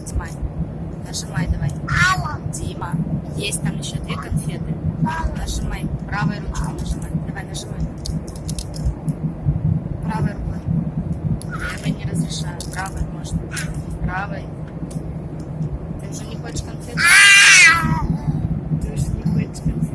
Нажимай. Нажимай давай. Дима, есть там еще 2 конфеты. Нажимай. Правой ручкой нажимай. Давай, нажимай. Правой рукой. Левой не разрешаю. Правой можно. Правой. Ты уже не хочешь конфеты? Ты уже не хочешь конфеты?